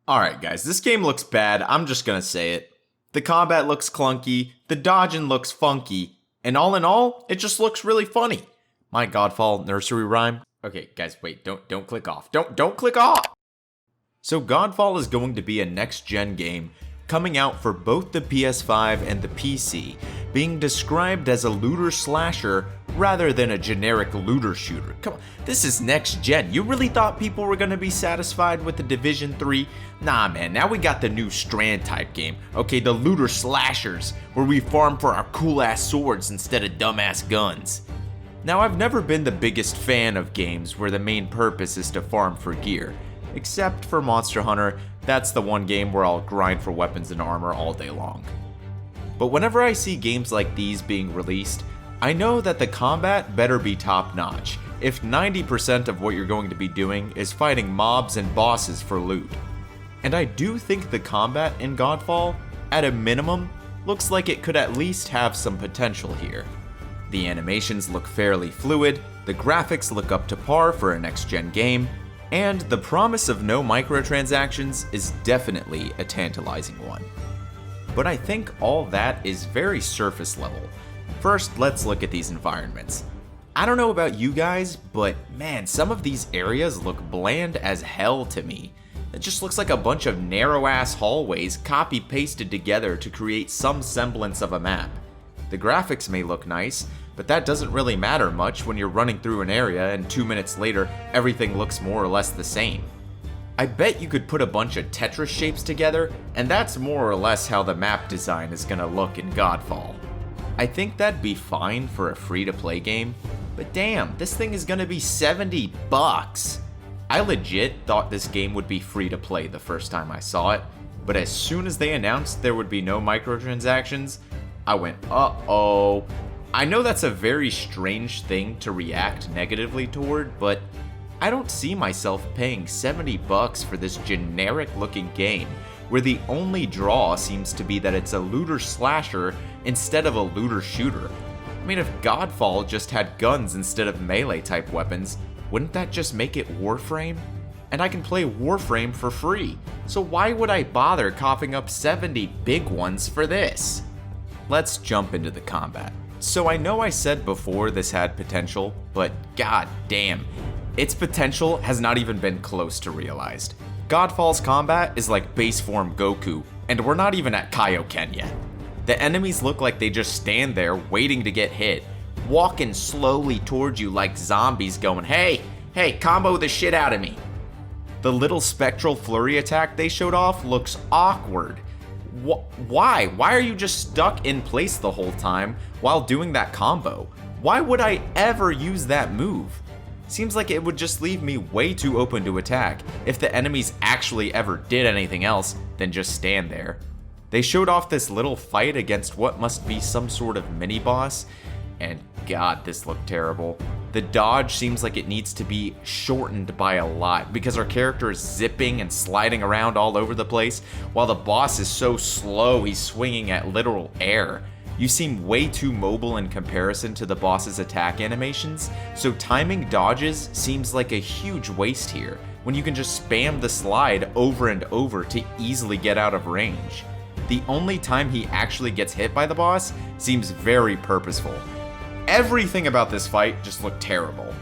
Alright guys, this game looks bad, I'm just gonna say it. The combat looks clunky, the dodging looks funky, and all in all, it just looks really funny. My Godfall nursery rhyme. Okay, guys, wait, don't click off. Don't click off! So Godfall is going to be a next-gen game coming out for both the PS5 and the PC, being described as a looter slasher rather than a generic looter shooter. Come on, this is next gen. You really thought people were gonna be satisfied with the Division 3? Nah man, now we got the new Strand type game. Okay, the looter slashers, where we farm for our cool ass swords instead of dumbass guns. Now I've never been the biggest fan of games where the main purpose is to farm for gear. Except for Monster Hunter, that's the one game where I'll grind for weapons and armor all day long. But whenever I see games like these being released, I know that the combat better be top notch, if 90% of what you're going to be doing is fighting mobs and bosses for loot. And I do think the combat in Godfall, at a minimum, looks like it could at least have some potential here. The animations look fairly fluid, the graphics look up to par for a next-gen game, and the promise of no microtransactions is definitely a tantalizing one. But I think all that is very surface level. First, let's look at these environments. I don't know about you guys, but man, some of these areas look bland as hell to me. It just looks like a bunch of narrow-ass hallways copy-pasted together to create some semblance of a map. The graphics may look nice, but that doesn't really matter much when you're running through an area and 2 minutes later, everything looks more or less the same. I bet you could put a bunch of Tetris shapes together, and that's more or less how the map design is gonna look in Godfall. I think that'd be fine for a free-to-play game, but damn, this thing is gonna be $70. I legit thought this game would be free-to-play the first time I saw it, but as soon as they announced there would be no microtransactions, I went, uh-oh. I know that's a very strange thing to react negatively toward, but I don't see myself paying $70 for this generic looking game, where the only draw seems to be that it's a looter slasher instead of a looter shooter. I mean, if Godfall just had guns instead of melee type weapons, wouldn't that just make it Warframe? And I can play Warframe for free, so why would I bother coughing up 70 big ones for this? Let's jump into the combat. So I know I said before this had potential, but god damn, its potential has not even been close to realized. Godfall's combat is like base form Goku, and we're not even at Kaioken yet. The enemies look like they just stand there waiting to get hit, walking slowly towards you like zombies going, hey, combo the shit out of me. The little spectral flurry attack they showed off looks awkward. Why? Why are you just stuck in place the whole time while doing that combo? Why would I ever use that move? Seems like it would just leave me way too open to attack if the enemies actually ever did anything else than just stand there. They showed off this little fight against what must be some sort of mini-boss, and god, this looked terrible. The dodge seems like it needs to be shortened by a lot because our character is zipping and sliding around all over the place, while the boss is so slow he's swinging at literal air. You seem way too mobile in comparison to the boss's attack animations, so timing dodges seems like a huge waste here, when you can just spam the slide over and over to easily get out of range. The only time he actually gets hit by the boss seems very purposeful. Everything about this fight just looked terrible.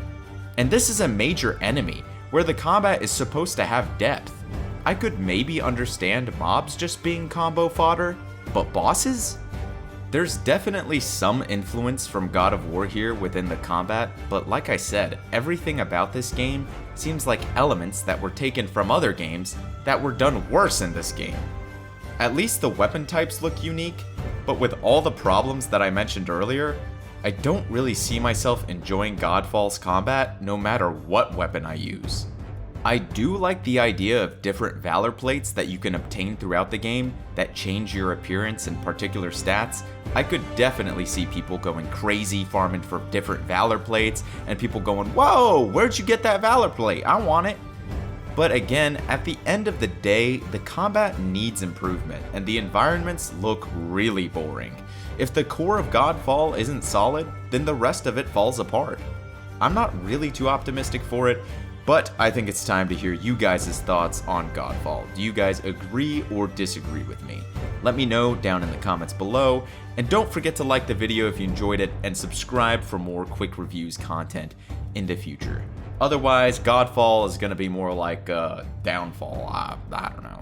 And this is a major enemy, where the combat is supposed to have depth. I could maybe understand mobs just being combo fodder, but bosses? There's definitely some influence from God of War here within the combat, but like I said, everything about this game seems like elements that were taken from other games that were done worse in this game. At least the weapon types look unique, but with all the problems that I mentioned earlier, I don't really see myself enjoying Godfall's combat no matter what weapon I use. I do like the idea of different Valor plates that you can obtain throughout the game that change your appearance and particular stats. I could definitely see people going crazy farming for different Valor plates and people going, whoa, where'd you get that Valor plate? I want it. But again, at the end of the day, the combat needs improvement and the environments look really boring. If the core of Godfall isn't solid, then the rest of it falls apart. I'm not really too optimistic for it, But I think it's time to hear you guys' thoughts on Godfall. Do you guys agree or disagree with me? Let me know down in the comments below, and don't forget to like the video if you enjoyed it, and subscribe for more quick reviews content in the future. Otherwise, Godfall is going to be more like Downfall. I don't know.